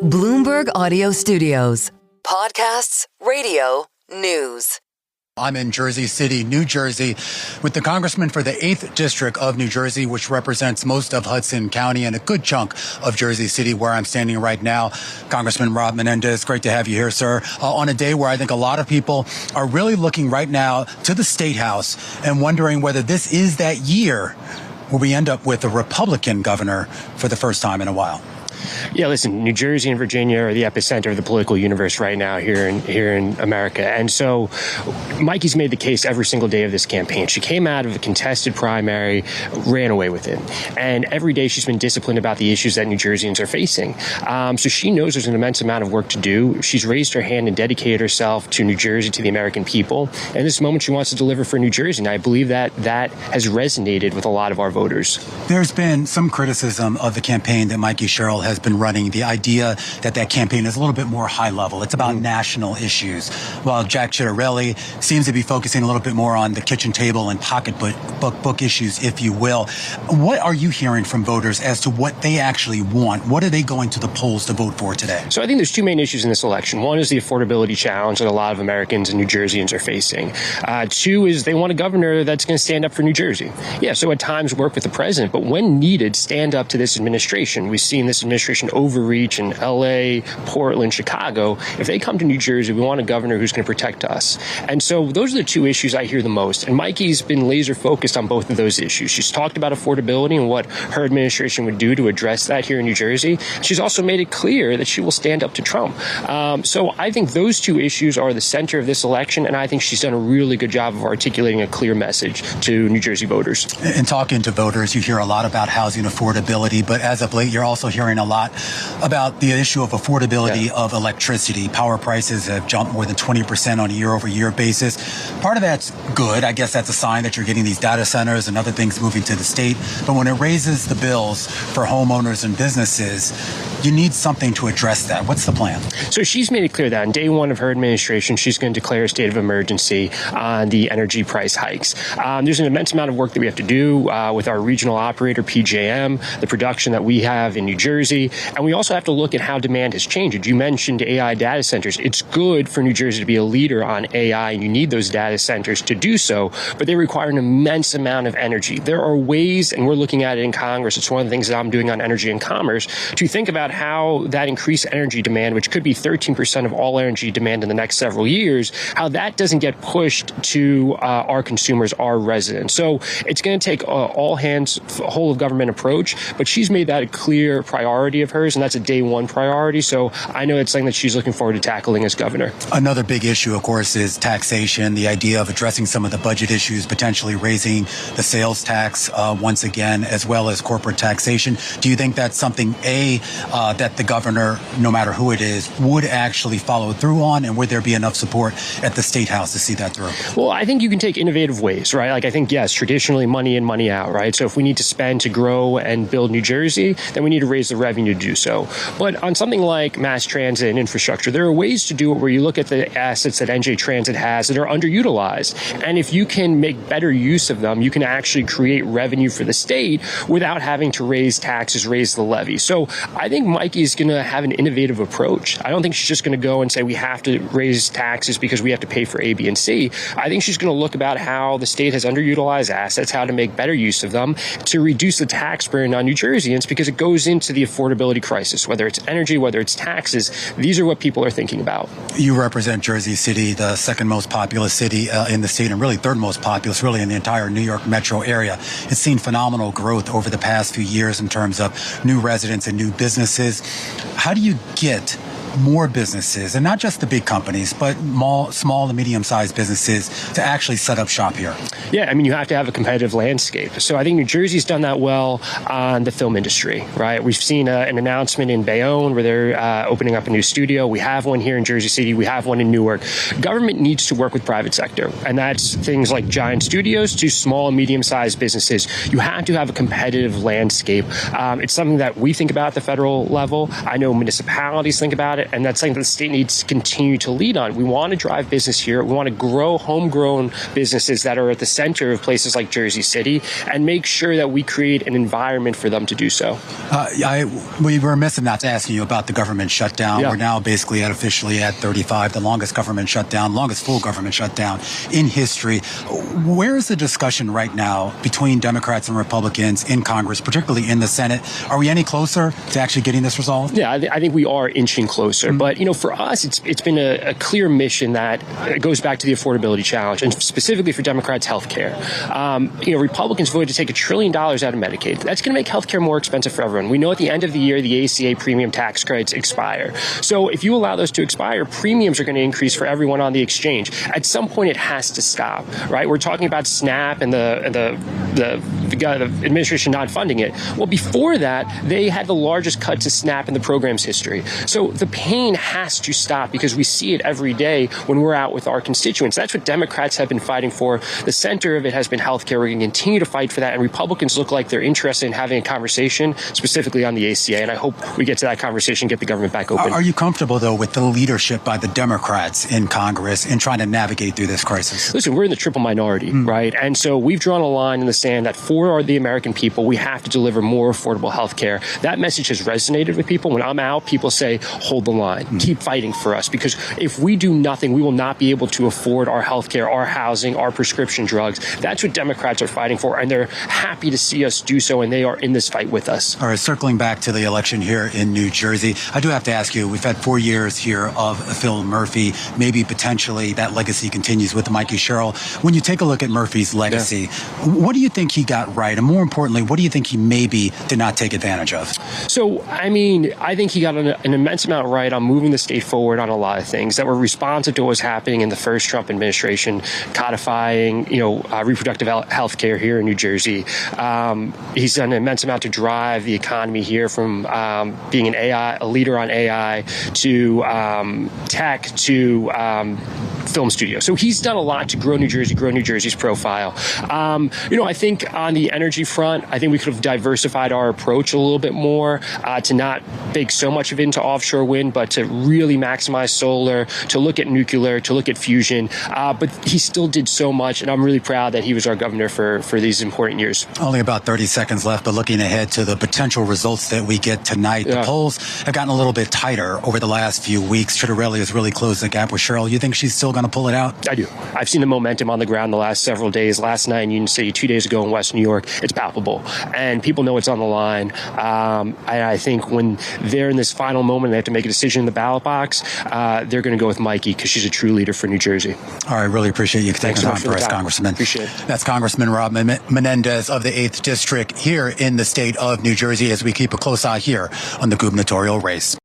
Bloomberg Audio Studios. Podcasts, radio, news. I'm in Jersey City, New Jersey, with the congressman for the 8th District of New Jersey, which represents most of Hudson County and a good chunk of Jersey City, where I'm standing right now. Congressman Rob Menendez, great to have you here, sir, on a day where I think a lot of people are really looking right now to the State House and wondering whether this is that year where we end up with a Republican governor for the first time in a while. Yeah, listen, New Jersey and Virginia are the epicenter of the political universe right now here in America. And so Mikey's made the case every single day of this campaign. She came out of a contested primary, ran away with it. And every day she's been disciplined about the issues that New Jerseyans are facing. So she knows there's an immense amount of work to do. She's raised her hand and dedicated herself to New Jersey, to the American people. And this moment she wants to deliver for New Jersey. And I believe that has resonated with a lot of our voters. There's been some criticism of the campaign that Mikey Sherrill has been running, the idea that campaign is a little bit more high level. It's about national issues, while Jack Ciattarelli seems to be focusing a little bit more on the kitchen table and pocketbook issues, if you will. What are you hearing from voters as to what they actually want? What are they going to the polls to vote for today? So I think there's two main issues in this election. One is the affordability challenge that a lot of Americans and New Jerseyans are facing. Two is they want a governor that's going to stand up for New Jersey. Yeah, so at times work with the president, but when needed, stand up to this administration. We've seen this administration overreach in L.A., Portland, Chicago. If they come to New Jersey, we want a governor who's going to protect us. And so those are the two issues I hear the most. And Mikey's been laser focused on both of those issues. She's talked about affordability and what her administration would do to address that here in New Jersey. She's also made it clear that she will stand up to Trump. So I think those two issues are the center of this election, and I think she's done a really good job of articulating a clear message to New Jersey voters. In talking to voters, you hear a lot about housing affordability, but as of late, you're also hearing a lot about the issue of affordability of electricity. Power prices have jumped more than 20% on a year-over-year basis. Part of that's good. I guess that's a sign that you're getting these data centers and other things moving to the state. But when it raises the bills for homeowners and businesses, you need something to address that. What's the plan? So she's made it clear that on day one of her administration, she's going to declare a state of emergency on the energy price hikes. There's an immense amount of work that we have to do with our regional operator, PJM, the production that we have in New Jersey. And we also have to look at how demand has changed. You mentioned AI data centers. It's good for New Jersey to be a leader on AI, and you need those data centers to do so, but they require an immense amount of energy. There are ways, and we're looking at it in Congress, it's one of the things that I'm doing on energy and commerce, to think about how that increased energy demand, which could be 13% of all energy demand in the next several years, how that doesn't get pushed to our consumers, our residents. So it's going to take all hands, whole of government approach, but she's made that a clear priority of hers, and that's a day one priority. So I know it's something that she's looking forward to tackling as governor. Another big issue, of course, is taxation, the idea of addressing some of the budget issues, potentially raising the sales tax once again, as well as corporate taxation. Do you think that's something, that the governor, no matter who it is, would actually follow through on? And would there be enough support at the State House to see that through? Well, I think you can take innovative ways, right? Like, I think, yes, traditionally money in, money out, right? So if we need to spend to grow and build New Jersey, then we need to raise the revenue to do so. But on something like mass transit and infrastructure, there are ways to do it where you look at the assets that NJ Transit has that are underutilized. And if you can make better use of them, you can actually create revenue for the state without having to raise taxes, raise the levy. So I think Mikey's going to have an innovative approach. I don't think she's just going to go and say we have to raise taxes because we have to pay for A, B, and C. I think she's going to look about how the state has underutilized assets, how to make better use of them to reduce the tax burden on New Jerseyans, because it goes into the affordability crisis, whether it's energy, whether it's taxes. These are what people are thinking about. You represent Jersey City, the second most populous city in the state, and really third most populous, really, in the entire New York metro area. It's seen phenomenal growth over the past few years in terms of new residents and new businesses. How do you get more businesses, and not just the big companies, but small and medium-sized businesses, to actually set up shop here? Yeah, I mean, you have to have a competitive landscape. So I think New Jersey's done that well on the film industry, right? We've seen an announcement in Bayonne where they're opening up a new studio. We have one here in Jersey City. We have one in Newark. Government needs to work with private sector, and that's things like giant studios to small and medium-sized businesses. You have to have a competitive landscape. It's something that we think about at the federal level. I know municipalities think about it, and that's something that the state needs to continue to lead on. We want to drive business here. We want to grow homegrown businesses that are at the center of places like Jersey City and make sure that we create an environment for them to do so. We were remiss not to asking you about the government shutdown. Yeah. We're now basically officially at 35, the longest government shutdown, longest full government shutdown in history. Where is the discussion right now between Democrats and Republicans in Congress, particularly in the Senate? Are we any closer to actually getting this resolved? Yeah, I think we are inching closer. But, for us, it's been a clear mission that goes back to the affordability challenge, and specifically for Democrats, health care. Republicans voted to take $1 trillion out of Medicaid. That's going to make health care more expensive for everyone. We know at the end of the year, the ACA premium tax credits expire. So if you allow those to expire, premiums are going to increase for everyone on the exchange. At some point, it has to stop, right? We're talking about SNAP and the administration not funding it. Well, before that, they had the largest cut to SNAP in the program's history. So the pain has to stop because we see it every day when we're out with our constituents. That's what Democrats have been fighting for. The center of it has been health care. We're going to continue to fight for that. And Republicans look like they're interested in having a conversation specifically on the ACA. And I hope we get to that conversation, get the government back open. Are you comfortable, though, with the leadership by the Democrats in Congress in trying to navigate through this crisis? Listen, we're in the triple minority, right? And so we've drawn a line in the sand that for the American people, we have to deliver more affordable health care. That message has resonated with people. When I'm out, people say, hold the line, keep fighting for us. Because if we do nothing, we will not be able to afford our health care, our housing, our prescription drugs. That's what Democrats are fighting for. And they're happy to see us do so. And they are in this fight with us. All right, circling back to the election here in New Jersey, I do have to ask you, we've had 4 years here of Phil Murphy. Maybe potentially that legacy continues with Mikey Sherrill. When you take a look at Murphy's legacy, what do you think he got right? And more importantly, what do you think he maybe did not take advantage of? So, I think he got an immense amount right on moving the state forward on a lot of things that were responsive to what was happening in the first Trump administration, codifying, reproductive health care here in New Jersey. He's done an immense amount to drive the economy here from being a leader on AI to tech to film studio. So he's done a lot to grow New Jersey, grow New Jersey's profile. I think on the energy front, I think we could have diversified our approach a little bit more to not bake so much of it into offshore wind, but to really maximize solar, to look at nuclear, to look at fusion. But he still did so much, and I'm really proud that he was our governor for these important years. Only about 30 seconds left, but looking ahead to the potential results that we get tonight, the polls have gotten a little bit tighter over the last few weeks. Citarelli has really closed the gap with Sherrill. You think she's still going to pull it out? I do. I've seen the momentum on the ground the last several days. Last night in Union City, 2 days ago in West New York, it's palpable. And people know it's on the line. I think when they're in this final moment and they have to make a decision in the ballot box, they're going to go with Mikey because she's a true leader for New Jersey. All right. Really appreciate you taking time for us, Congressman. Appreciate it. That's Congressman Rob Menendez of the 8th District here in the state of New Jersey as we keep a close eye here on the gubernatorial race.